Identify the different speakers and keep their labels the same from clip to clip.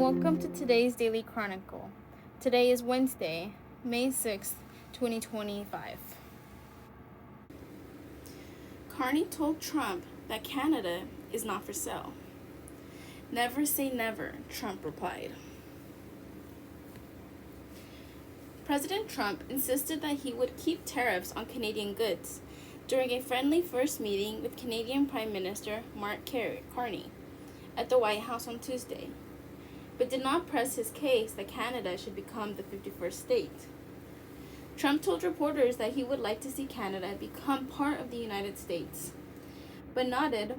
Speaker 1: welcome to today's Daily Chronicle. Today is Wednesday, May 6th, 2025. Carney told Trump that Canada is not for sale. Never say never, Trump replied. President Trump insisted that he would keep tariffs on Canadian goods during a friendly first meeting with Canadian Prime Minister Mark Carney at the White House on Tuesday, but did not press his case that Canada should become the 51st state. Trump told reporters that he would like to see Canada become part of the United States, but nodded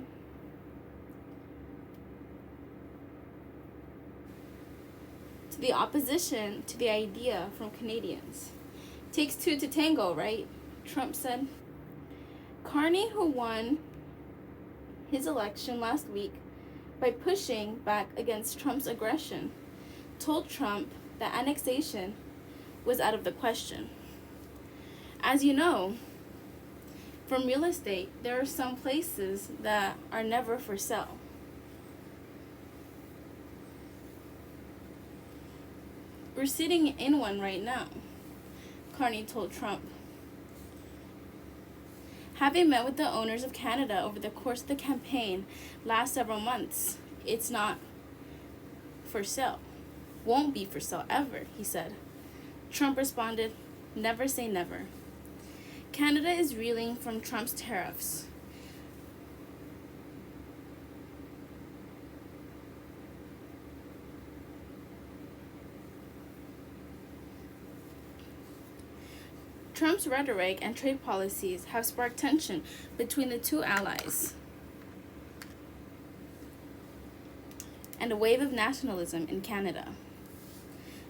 Speaker 1: to the opposition to the idea from Canadians. Takes two to tango, right? Trump said. Carney, who won his election last week by pushing back against Trump's aggression, told Trump that annexation was out of the question. As you know, from real estate, there are some places that are never for sale. We're sitting in one right now, Carney told Trump. Having met with the owners of Canada over the course of the campaign last several months, it's not for sale. Won't be for sale ever, he said. Trump responded, never say never. Canada is reeling from Trump's tariffs. Trump's rhetoric and trade policies have sparked tension between the two allies and a wave of nationalism in Canada.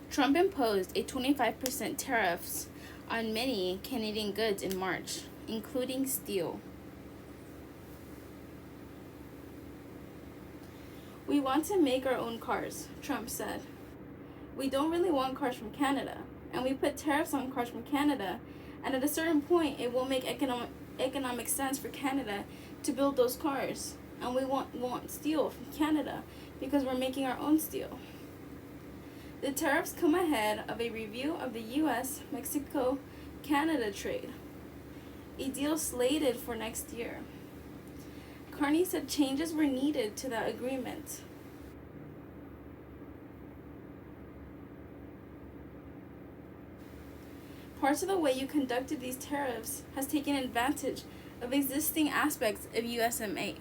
Speaker 1: Trump imposed a 25% tariffs on many Canadian goods in March, including steel. We want to make our own cars, Trump said. We don't really want cars from Canada, and we put tariffs on cars from Canada, and at a certain point it will make economic sense for Canada to build those cars, and we want steel from Canada because we're making our own steel. The tariffs come ahead of a review of the U.S.-Mexico-Canada trade, a deal slated for next year. Carney said changes were needed to that agreement. Parts of the way you conducted these tariffs has taken advantage of existing aspects of USMA.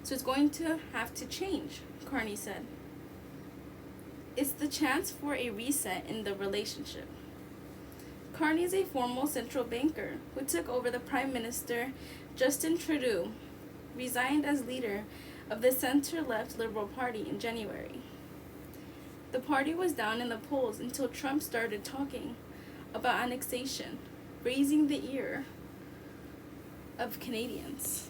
Speaker 1: So it's going to have to change, Carney said. It's the chance for a reset in the relationship. Carney is a former central banker who took over the Prime Minister Justin Trudeau, resigned as leader of the center-left Liberal Party in January. The party was down in the polls until Trump started talking about annexation, raising the ear of Canadians.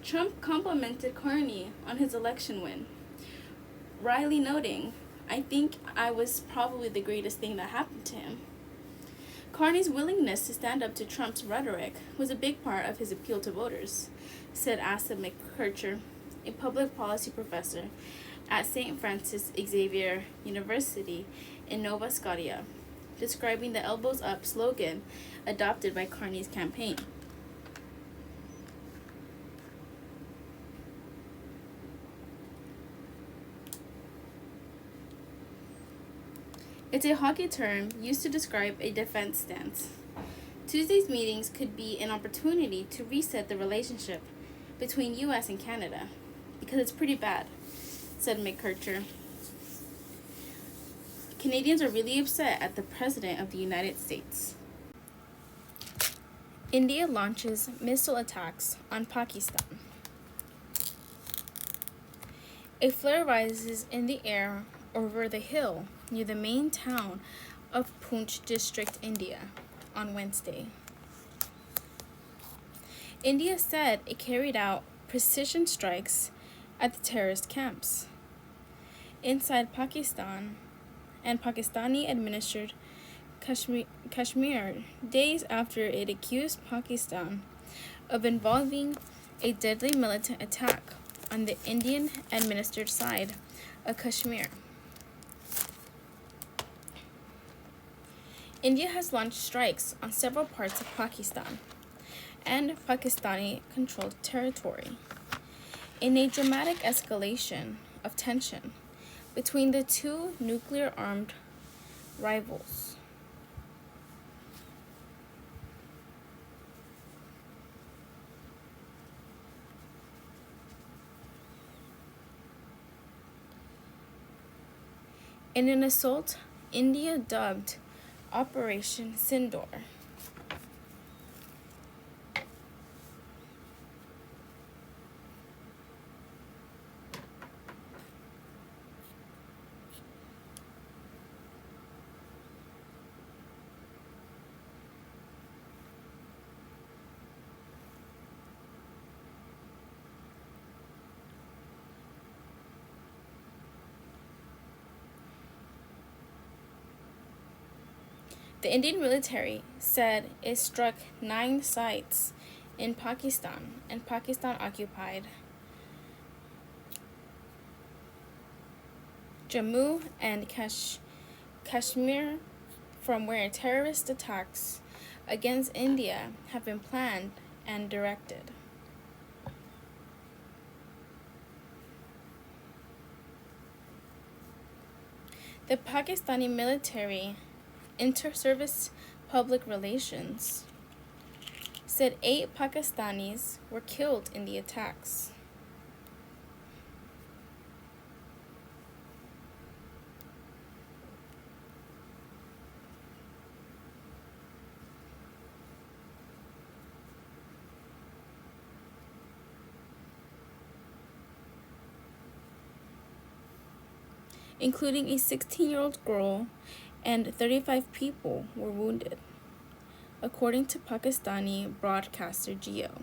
Speaker 1: Trump complimented Carney on his election win, wryly noting, I think I was probably the greatest thing that happened to him. Carney's willingness to stand up to Trump's rhetoric was a big part of his appeal to voters, said Asa McKercher, a public policy professor at St. Francis Xavier University in Nova Scotia, describing the elbows up slogan adopted by Carney's campaign. It's a hockey term used to describe a defense stance. Tuesday's meetings could be an opportunity to reset the relationship between U.S. and Canada, because it's pretty bad, said McKercher. Canadians are really upset at the President of the United States. India launches missile attacks on Pakistan. A flare rises in the air over the hill near the main town of Poonch District, India, on Wednesday. India said it carried out precision strikes at the terrorist camps inside Pakistan and Pakistani-administered Kashmir, days after it accused Pakistan of involving a deadly militant attack on the Indian-administered side of Kashmir. India has launched strikes on several parts of Pakistan and Pakistani-controlled territory in a dramatic escalation of tension between the two nuclear-armed rivals. In an assault India dubbed Operation Sindoor, the Indian military said it struck 9 sites in Pakistan and Pakistan-occupied Jammu and Kashmir, from where terrorist attacks against India have been planned and directed. The Pakistani military Inter-Service Public Relations said 8 Pakistanis were killed in the attacks. Including a 16-year-old girl, and 35 people were wounded, according to Pakistani broadcaster Jio.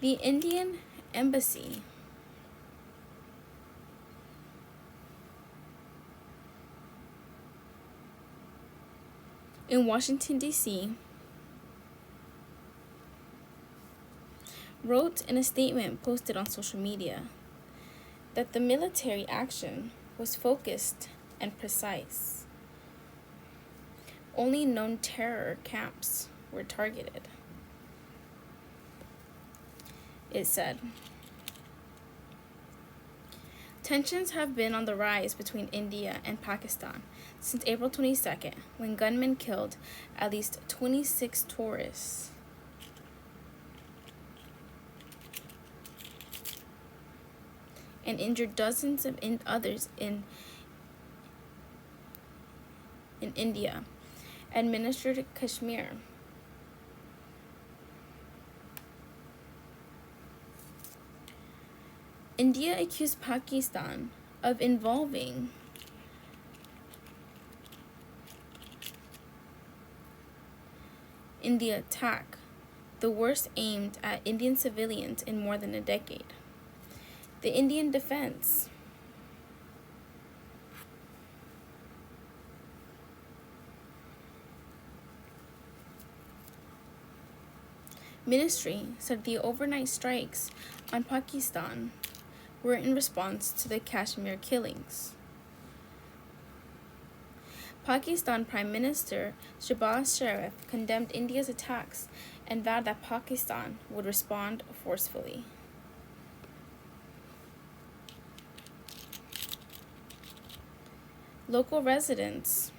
Speaker 1: The Indian embassy in Washington, D.C. wrote in a statement posted on social media that the military action was focused and precise. Only known terror camps were targeted. It said, tensions have been on the rise between India and Pakistan since April 22nd, when gunmen killed at least 26 tourists. And injured dozens of others in India administered Kashmir. India accused Pakistan of involving in the attack, the worst aimed at Indian civilians in more than a decade. The Indian Defense Ministry said the overnight strikes on Pakistan were in response to the Kashmir killings. Pakistan Prime Minister Shehbaz Sharif condemned India's attacks and vowed that Pakistan would respond forcefully. Local residents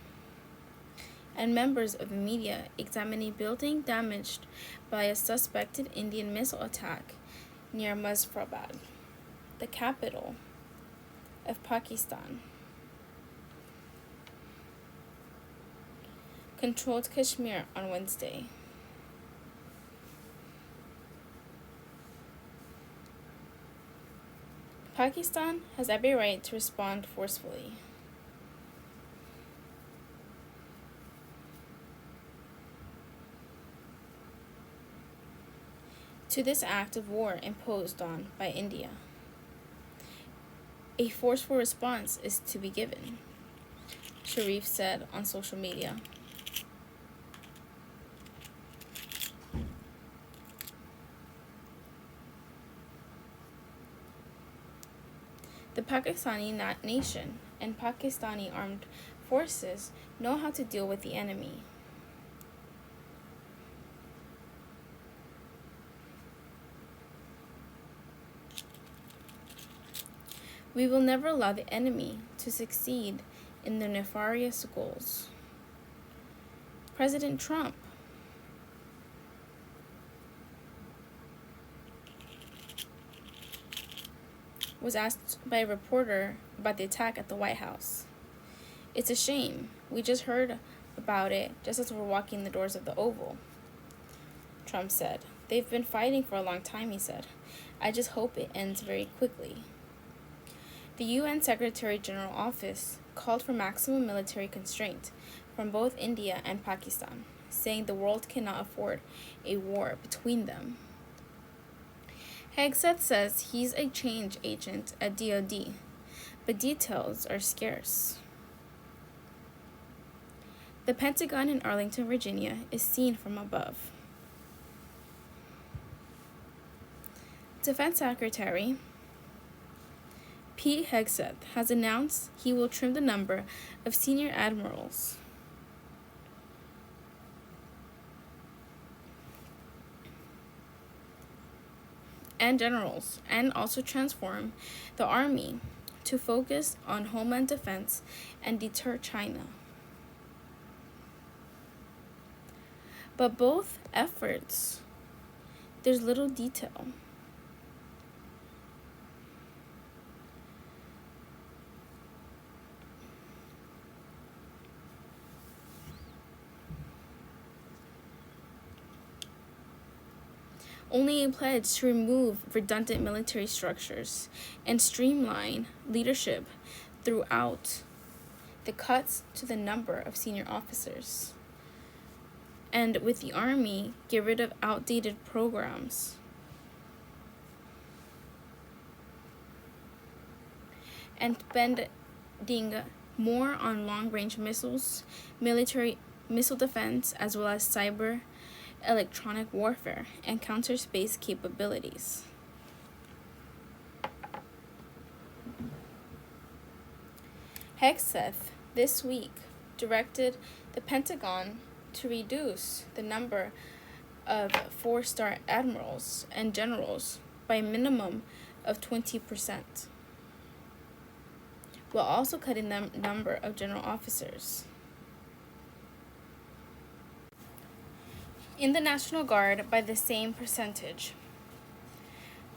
Speaker 1: and members of the media examined a building damaged by a suspected Indian missile attack near Muzaffarabad, the capital of Pakistan. Controlled Kashmir on Wednesday. Pakistan has every right to respond forcefully. To this act of war imposed on by India. A forceful response is to be given, Sharif said on social media. The Pakistani nation and Pakistani armed forces know how to deal with the enemy. We will never allow the enemy to succeed in their nefarious goals. President Trump was asked by a reporter about the attack at the White House. It's a shame. We just heard about it just as we're walking the doors of the Oval, Trump said. They've been fighting for a long time, he said. I just hope it ends very quickly. The UN Secretary General office called for maximum military constraint from both India and Pakistan, saying the world cannot afford a war between them. Hegseth says he's a change agent at DoD, but details are scarce. The Pentagon in Arlington, Virginia is seen from above. Defense Secretary Pete Hegseth has announced he will trim the number of senior admirals and generals, and also transform the Army to focus on homeland defense and deter China. But both efforts, there's little detail. Only a pledge to remove redundant military structures and streamline leadership throughout the cuts to the number of senior officers. And with the Army, get rid of outdated programs. And spending more on long-range missiles, military missile defense, as well as cyber electronic warfare and counter-space capabilities. Hegseth this week directed the Pentagon to reduce the number of 4-star admirals and generals by a minimum of 20%, while also cutting the number of general officers. In the National Guard by the same percentage.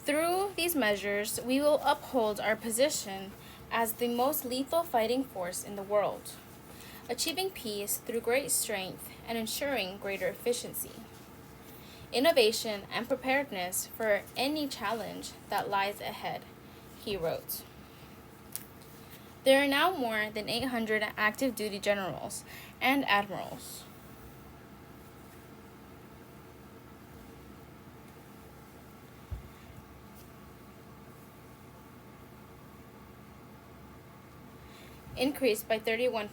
Speaker 1: Through these measures, we will uphold our position as the most lethal fighting force in the world, achieving peace through great strength and ensuring greater efficiency, innovation, and preparedness for any challenge that lies ahead, he wrote. There are now more than 800 active duty generals and admirals. Increased by 31%,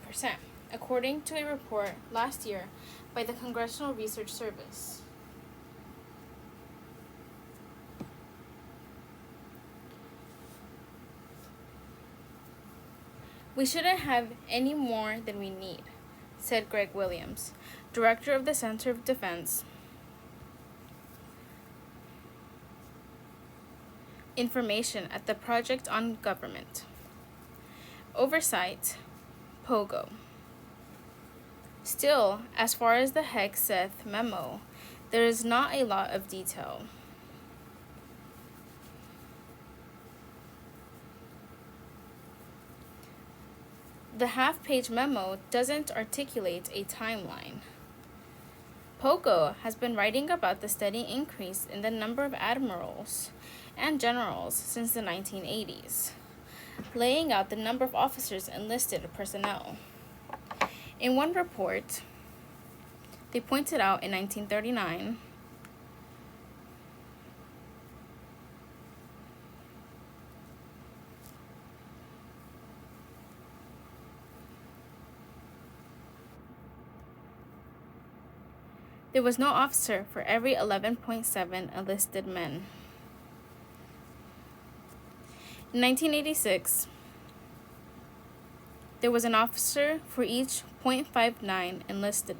Speaker 1: according to a report last year by the Congressional Research Service. We shouldn't have any more than we need, said Greg Williams, director of the Center of Defense Information at the Project on Government Oversight, POGO. Still, as far as the Hegseth memo, there is not a lot of detail. The half-page memo doesn't articulate a timeline. POGO has been writing about the steady increase in the number of admirals and generals since the 1980s, laying out the number of officers enlisted personnel. In one report, they pointed out in 1939, there was no officer for every 11.7 enlisted men. In 1986, there was an officer for each .59 enlisted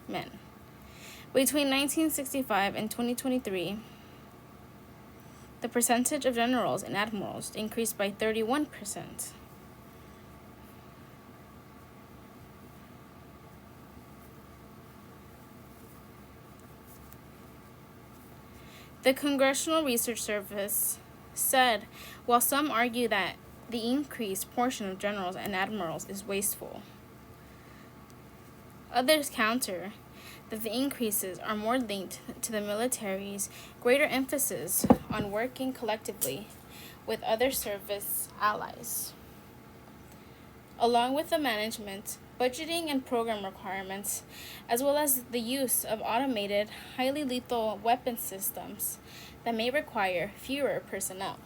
Speaker 1: men. Between 1965 and 2023, the percentage of generals and admirals increased by 31%. The Congressional Research Service said, while some argue that the increased portion of generals and admirals is wasteful, others counter that the increases are more linked to the military's greater emphasis on working collectively with other service allies, along with the management, budgeting, and program requirements, as well as the use of automated, highly lethal weapon systems that may require fewer personnel.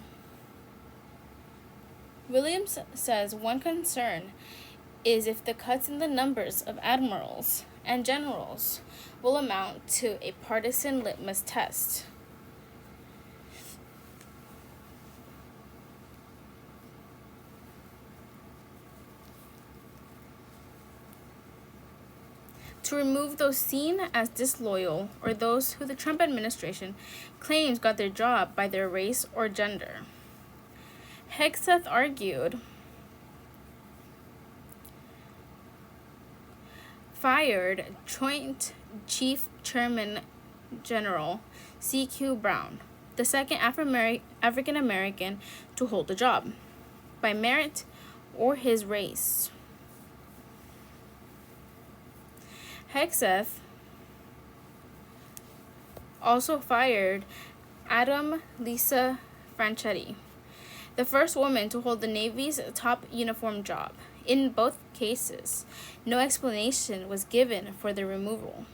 Speaker 1: Williams says one concern is if the cuts in the numbers of admirals and generals will amount to a partisan litmus test. To remove those seen as disloyal or those who the Trump administration claims got their job by their race or gender. Hegseth argued fired Joint Chief Chairman General C.Q. Brown, the second African American to hold the job, by merit or his race. Hegseth also fired Adam Lisa Franchetti, the first woman to hold the Navy's top uniform job. In both cases, no explanation was given for the removal.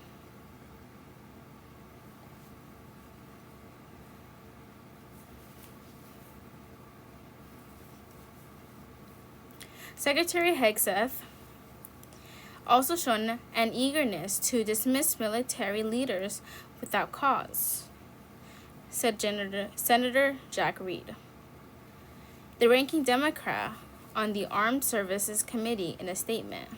Speaker 1: Secretary Hegseth also shown an eagerness to dismiss military leaders without cause, said Senator Jack Reed, the ranking Democrat on the Armed Services Committee, in a statement.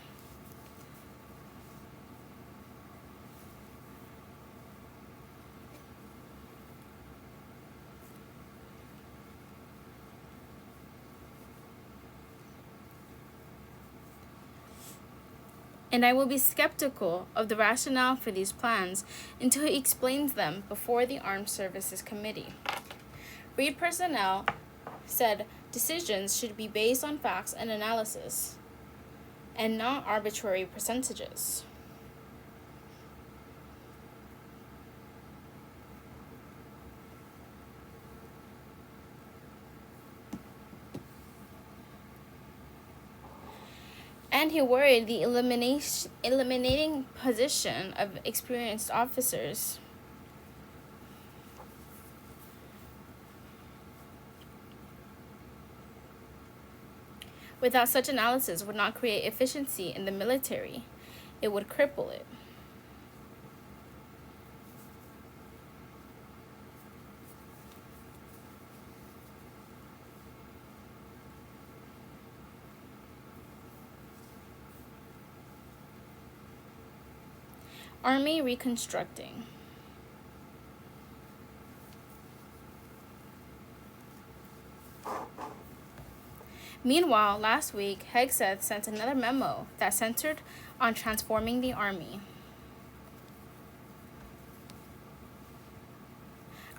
Speaker 1: And I will be skeptical of the rationale for these plans until he explains them before the Armed Services Committee. Reed personnel said decisions should be based on facts and analysis, and not arbitrary percentages. And he worried the eliminating position of experienced officers. Without such analysis would not create efficiency in the military. It would cripple it. Army reconstructing. Meanwhile, last week, Hegseth sent another memo that centered on transforming the Army.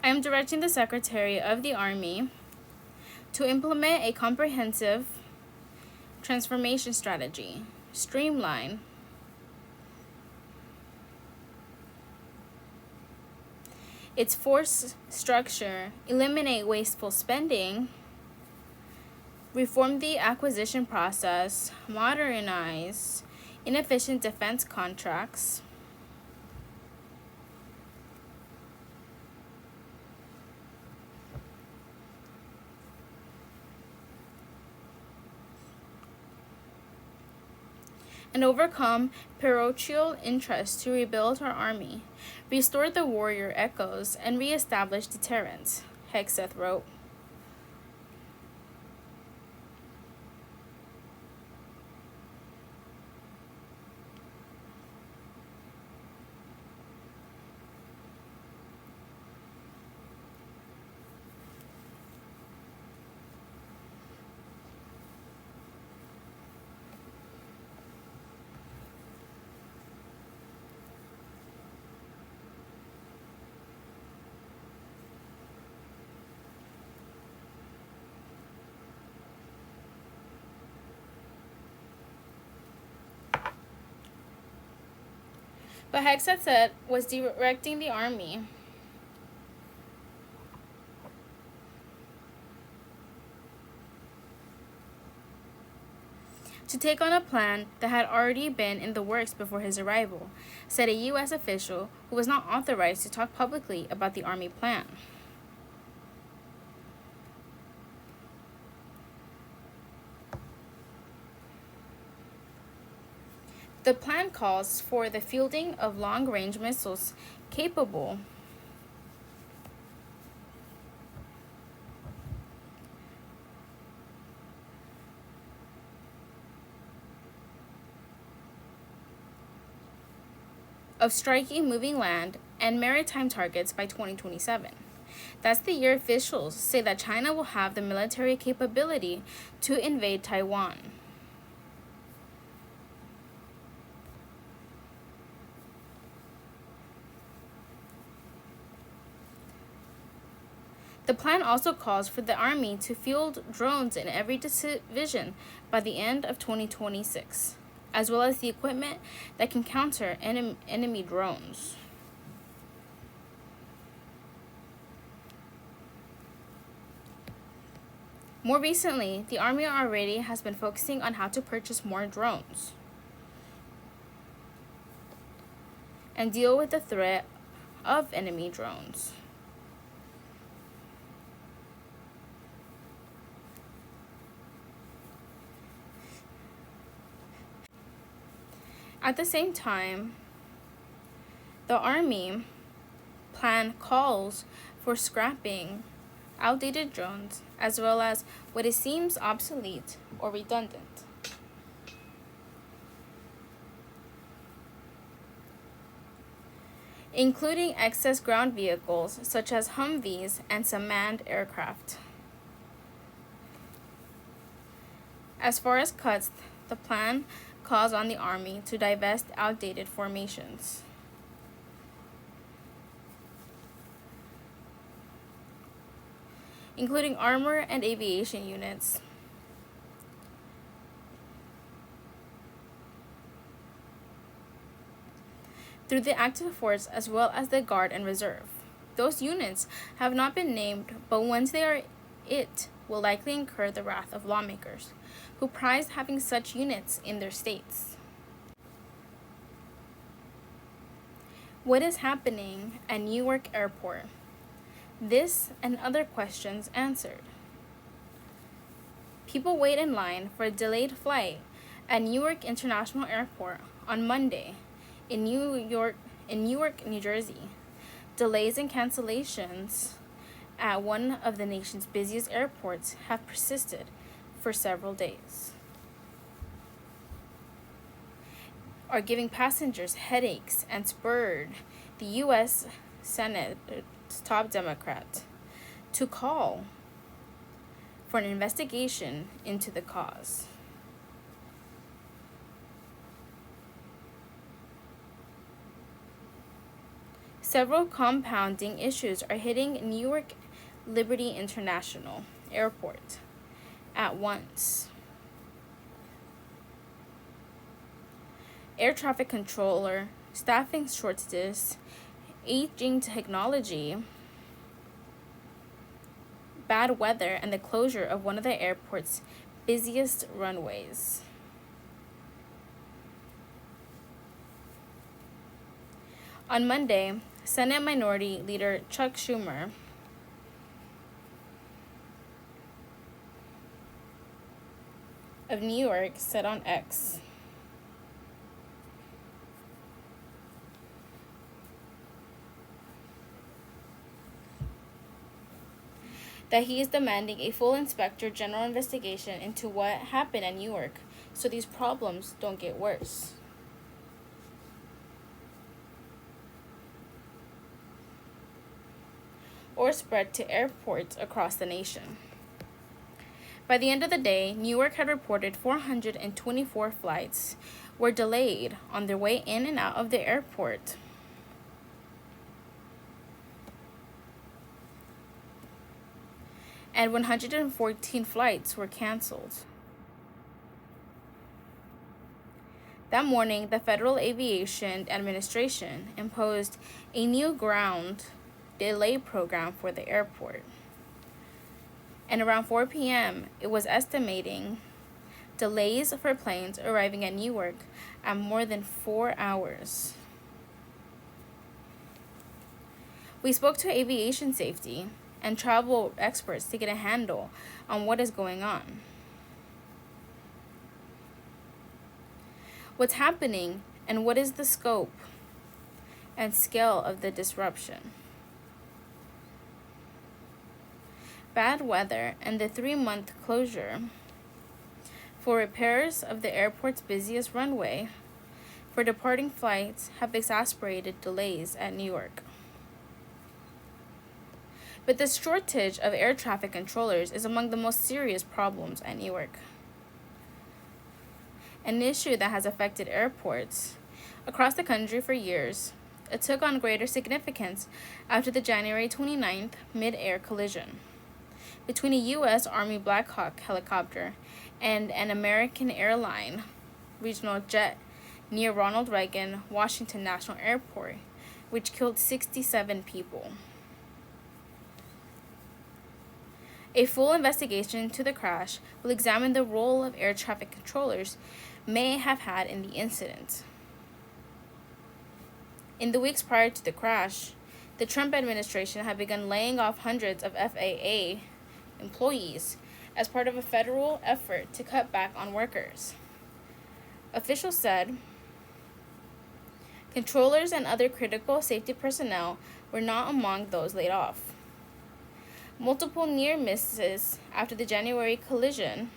Speaker 1: I am directing the Secretary of the Army to implement a comprehensive transformation strategy, streamline its force structure, eliminate wasteful spending, reform the acquisition process, modernize inefficient defense contracts, and overcome parochial interests to rebuild our army, restore the warrior echoes, and reestablish deterrence, Hegseth wrote. But Hegseth said was directing the army to take on a plan that had already been in the works before his arrival, said a U.S. official who was not authorized to talk publicly about the army plan. The plan calls for the fielding of long-range missiles capable of striking moving land and maritime targets by 2027. That's the year officials say that China will have the military capability to invade Taiwan. The plan also calls for the Army to field drones in every division by the end of 2026, as well as the equipment that can counter enemy drones. More recently, the Army already has been focusing on how to purchase more drones and deal with the threat of enemy drones. At the same time, the Army plan calls for scrapping outdated drones as well as what it seems obsolete or redundant. Including excess ground vehicles such as Humvees and some manned aircraft. As far as cuts, the plan calls on the Army to divest outdated formations. Including armor and aviation units. Through the active force as well as the Guard and Reserve. Those units have not been named, but once they are, it will likely incur the wrath of lawmakers who prize having such units in their states. What is happening at Newark Airport? This and other questions answered. People wait in line for a delayed flight at Newark International Airport on Monday in Newark, New Jersey. Delays and cancellations at one of the nation's busiest airports have persisted for several days, are giving passengers headaches and spurred the U.S. Senate's top Democrat to call for an investigation into the cause. Several compounding issues are hitting Newark Liberty International Airport at once. Air traffic controller, staffing shortages, aging technology, bad weather, and the closure of one of the airport's busiest runways. On Monday, Senate Minority Leader Chuck Schumer of New York said on X that he is demanding a full inspector general investigation into what happened at Newark so these problems don't get worse. Or spread to airports across the nation. By the end of the day, Newark had reported 424 flights were delayed on their way in and out of the airport. And 114 flights were canceled. That morning, the Federal Aviation Administration imposed a new ground delay program for the airport. And around 4 p.m., it was estimating delays for planes arriving at Newark at more than 4 hours. We spoke to aviation safety and travel experts to get a handle on what is going on. What's happening and what is the scope and scale of the disruption. Bad weather and the 3-month closure for repairs of the airport's busiest runway for departing flights have exacerbated delays at Newark. But the shortage of air traffic controllers is among the most serious problems at Newark. An issue that has affected airports across the country for years, it took on greater significance after the January 29th mid-air collision between a U.S. Army Black Hawk helicopter and an American airline regional jet near Ronald Reagan Washington National Airport, which killed 67 people. A full investigation into the crash will examine the role of air traffic controllers may have had in the incident. In the weeks prior to the crash, the Trump administration had begun laying off hundreds of FAA employees as part of a federal effort to cut back on workers. Officials said controllers and other critical safety personnel were not among those laid off. Multiple near misses after the January collision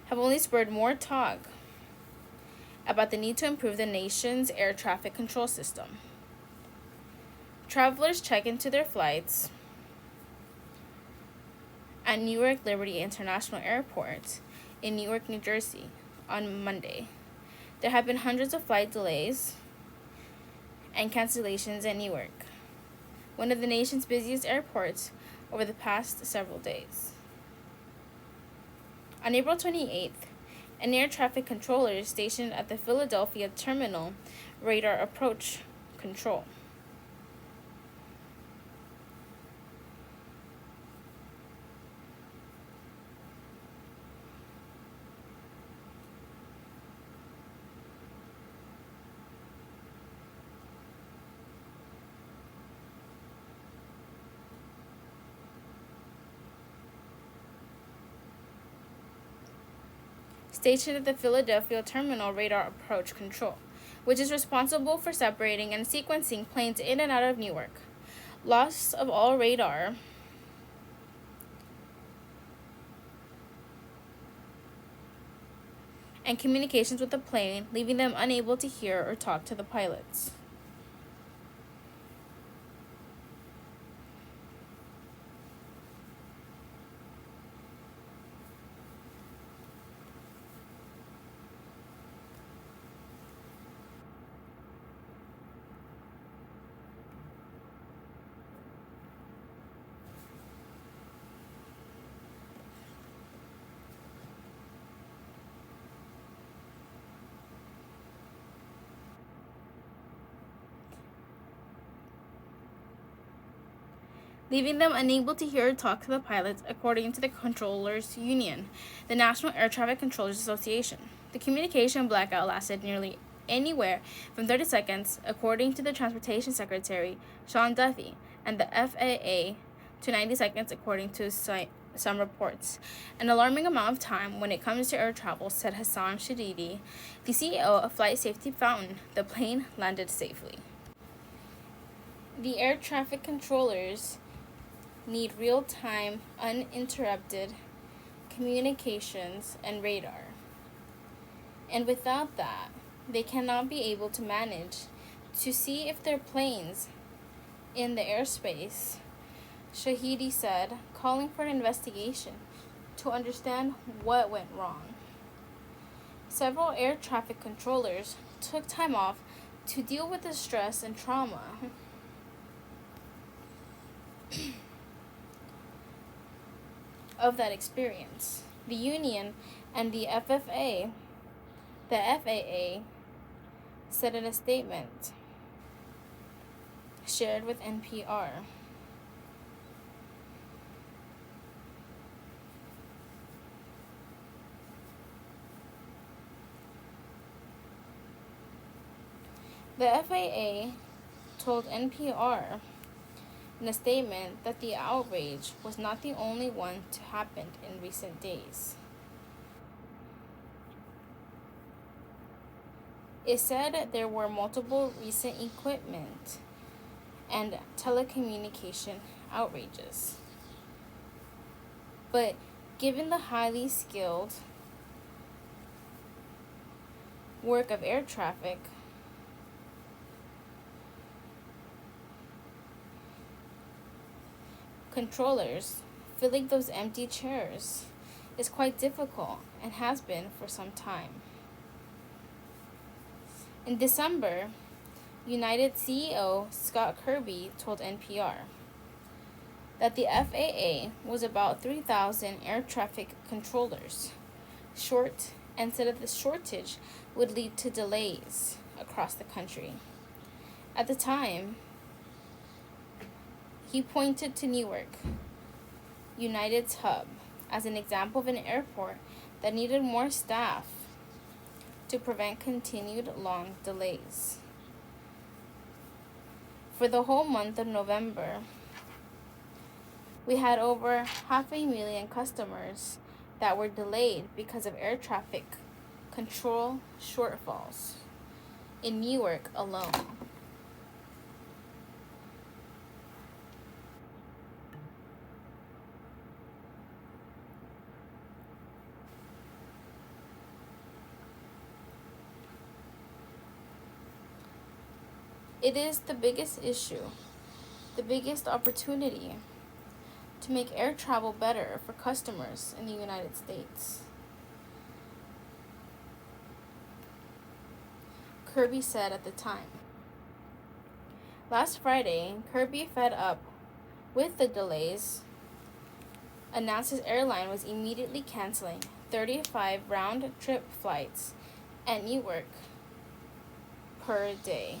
Speaker 1: have only spurred more talk about the need to improve the nation's air traffic control system. Travelers check into their flights at Newark Liberty International Airport in Newark, New Jersey on Monday. There have been hundreds of flight delays and cancellations at Newark, one of the nation's busiest airports, over the past several days. On April 28th, an air traffic controller stationed at the Philadelphia terminal radar approach control stationed at the Philadelphia Terminal Radar Approach Control, which is responsible for separating and sequencing planes in and out of Newark. Loss of all radar and communications with the plane, leaving them unable to hear or talk to the pilots. Leaving them unable to hear or talk to the pilots, according to the Controllers Union, the National Air Traffic Controllers Association. The communication blackout lasted nearly anywhere from 30 seconds, according to the Transportation Secretary, Sean Duffy, and the FAA, to 90 seconds, according to some reports. An alarming amount of time when it comes to air travel, said Hassan Shadidi, the CEO of Flight Safety Fountain. The plane landed safely. The air traffic controllers need real-time, uninterrupted communications and radar. And without that, they cannot be able to manage to see if their planes in the airspace, Shahidi said, calling for an investigation to understand what went wrong. Several air traffic controllers took time off to deal with the stress and trauma of that experience. The union and the FFA The FAA said in a statement shared with NPR. The FAA told NPR in a statement that the outrage was not the only one to happen in recent days. It said there were multiple recent equipment and telecommunication outrages. But given the highly skilled work of air traffic controllers, filling those empty chairs is quite difficult and has been for some time. In December, United CEO Scott Kirby told NPR that the FAA was about 3,000 air traffic controllers short, and said that the shortage would lead to delays across the country. At the time, he pointed to Newark, United's hub, as an example of an airport that needed more staff to prevent continued long delays. For the whole month of November, we had over 500,000 customers that were delayed because of air traffic control shortfalls in Newark alone. It is the biggest issue, the biggest opportunity to make air travel better for customers in the United States. Kirby said at the time. Last Friday, Kirby, fed up with the delays, announced his airline was immediately canceling 35 round-trip flights at Newark per day.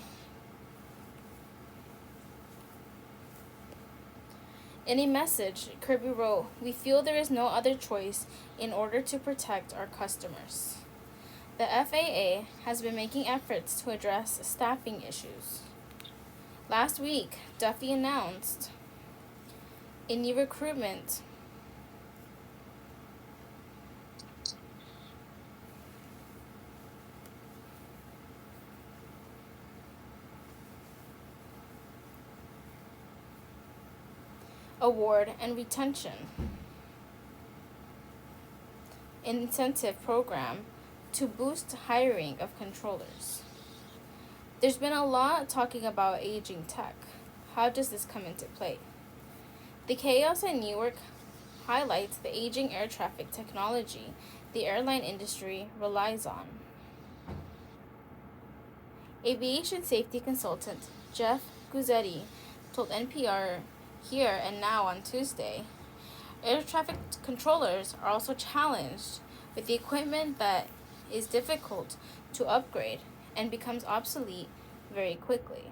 Speaker 1: In a message, Kirby wrote, "We feel there is no other choice in order to protect our customers." The FAA has been making efforts to address staffing issues. Last week, Duffy announced a new recruitment award and retention incentive program to boost hiring of controllers. There's been a lot talking about aging tech. How does this come into play? The chaos in Newark highlights the aging air traffic technology the airline industry relies on. Aviation safety consultant Jeff Guzzetti told NPR Here and Now on Tuesday, air traffic controllers are also challenged with the equipment that is difficult to upgrade and becomes obsolete very quickly,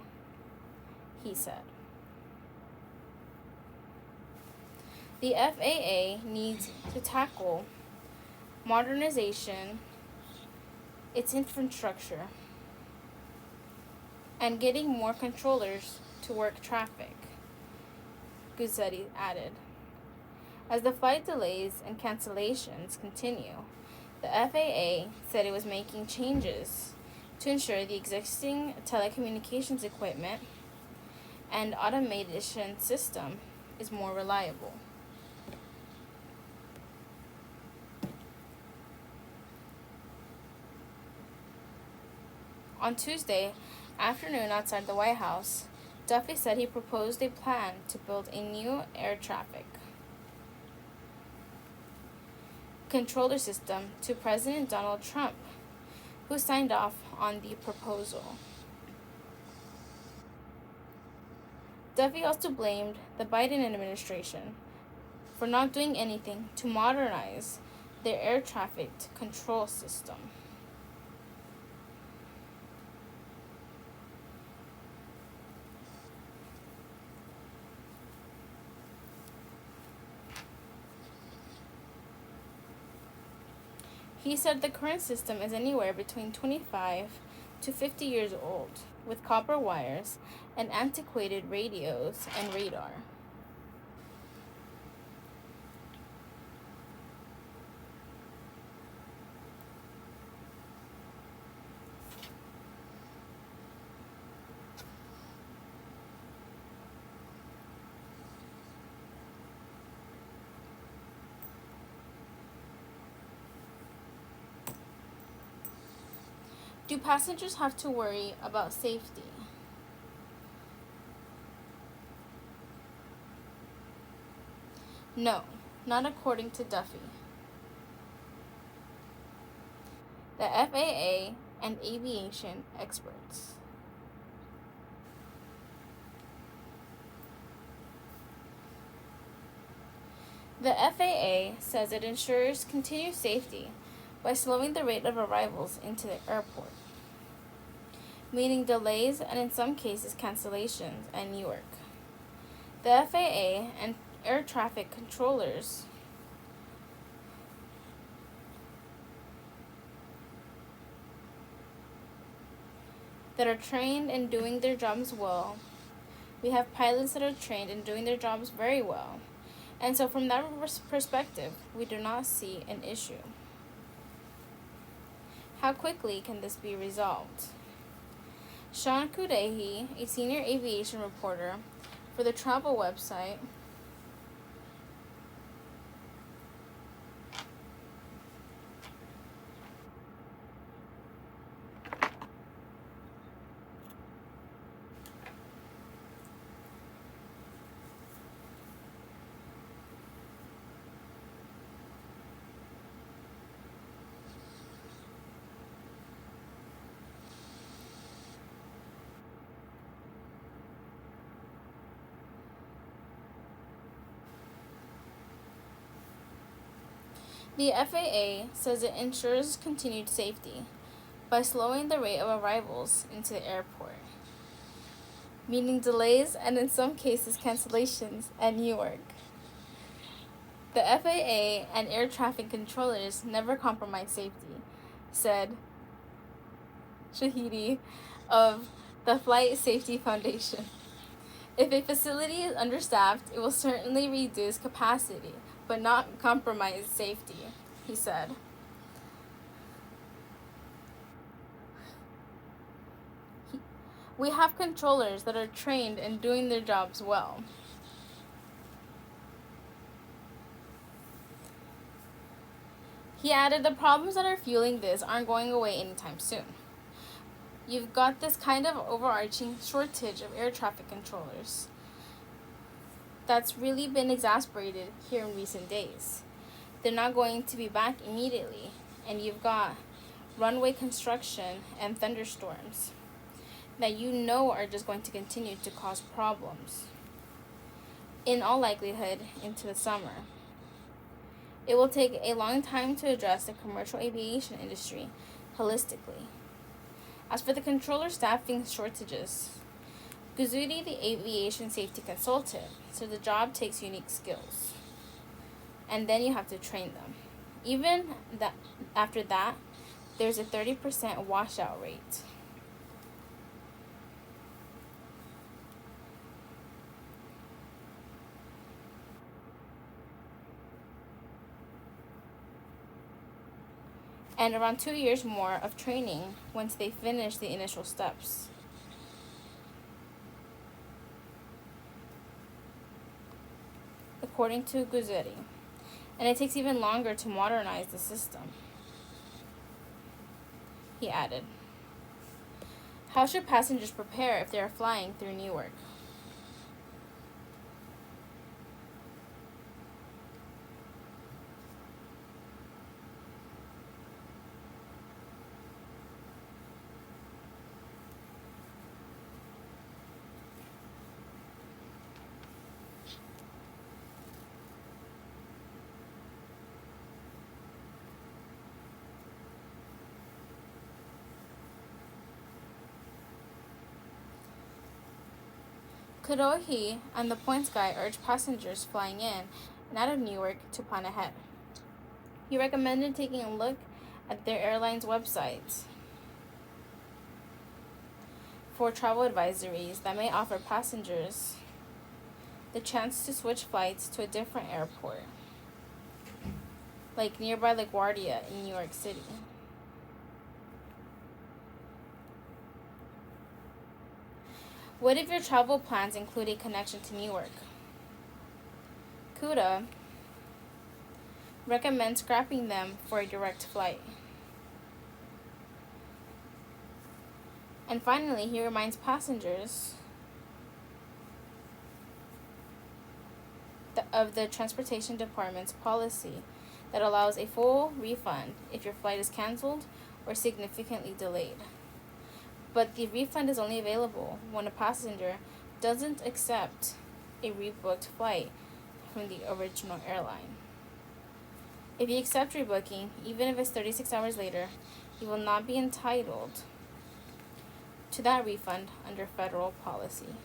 Speaker 1: he said. The FAA needs to tackle modernization, its infrastructure, and getting more controllers to work traffic, Guzzetti added. As the flight delays and cancellations continue, the FAA said it was making changes to ensure the existing telecommunications equipment and automation system is more reliable. On Tuesday afternoon outside the White House, Duffy said he proposed a plan to build a new air traffic controller system to President Donald Trump, who signed off on the proposal. Duffy also blamed the Biden administration for not doing anything to modernize their air traffic control system. He said the current system is anywhere between 25 to 50 years old, with copper wires and antiquated radios and radar. Do passengers have to worry about safety? No, not according to Duffy. The FAA and aviation experts. The FAA says it ensures continued safety by slowing the rate of arrivals into the airport, meaning delays and in some cases cancellations at Newark. The FAA and air traffic controllers that are trained in doing their jobs well. We have pilots that are trained in doing their jobs very well. And so from that perspective, we do not see an issue. How quickly can this be resolved? Sean Cudahy, a senior aviation reporter for the travel website The FAA says it ensures continued safety by slowing the rate of arrivals into the airport, meaning delays and in some cases cancellations at Newark. The FAA and air traffic controllers never compromise safety, said Shahidi of the Flight Safety Foundation. If a facility is understaffed, it will certainly reduce capacity, but not compromise safety, he said. We have controllers that are trained in doing their jobs well. He added, the problems that are fueling this aren't going away anytime soon. You've got this kind of overarching shortage of air traffic controllers that's really been exacerbated here in recent days. They're not going to be back immediately, and you've got runway construction and thunderstorms that you know are just going to continue to cause problems, in all likelihood, into the summer. It will take a long time to address the commercial aviation industry holistically. As for the controller staffing shortages, Guzzuti, the aviation safety consultant, said the job takes unique skills, and then you have to train them. Even after that, there's a 30% washout rate. And around 2 years more of training once they finish the initial steps. According to Guzzuti. And it takes even longer to modernize the system. He added, how should passengers prepare if they are flying through Newark? Cudahy and the Points Guy urged passengers flying in and out of Newark to plan ahead. He recommended taking a look at their airline's website for travel advisories that may offer passengers the chance to switch flights to a different airport, like nearby LaGuardia in New York City. What if your travel plans include a connection to Newark? CUDA recommends scrapping them for a direct flight. And finally, he reminds passengers of the Transportation Department's policy that allows a full refund if your flight is canceled or significantly delayed. But the refund is only available when a passenger doesn't accept a rebooked flight from the original airline. If you accept rebooking, even if it's 36 hours later, you will not be entitled to that refund under federal policy.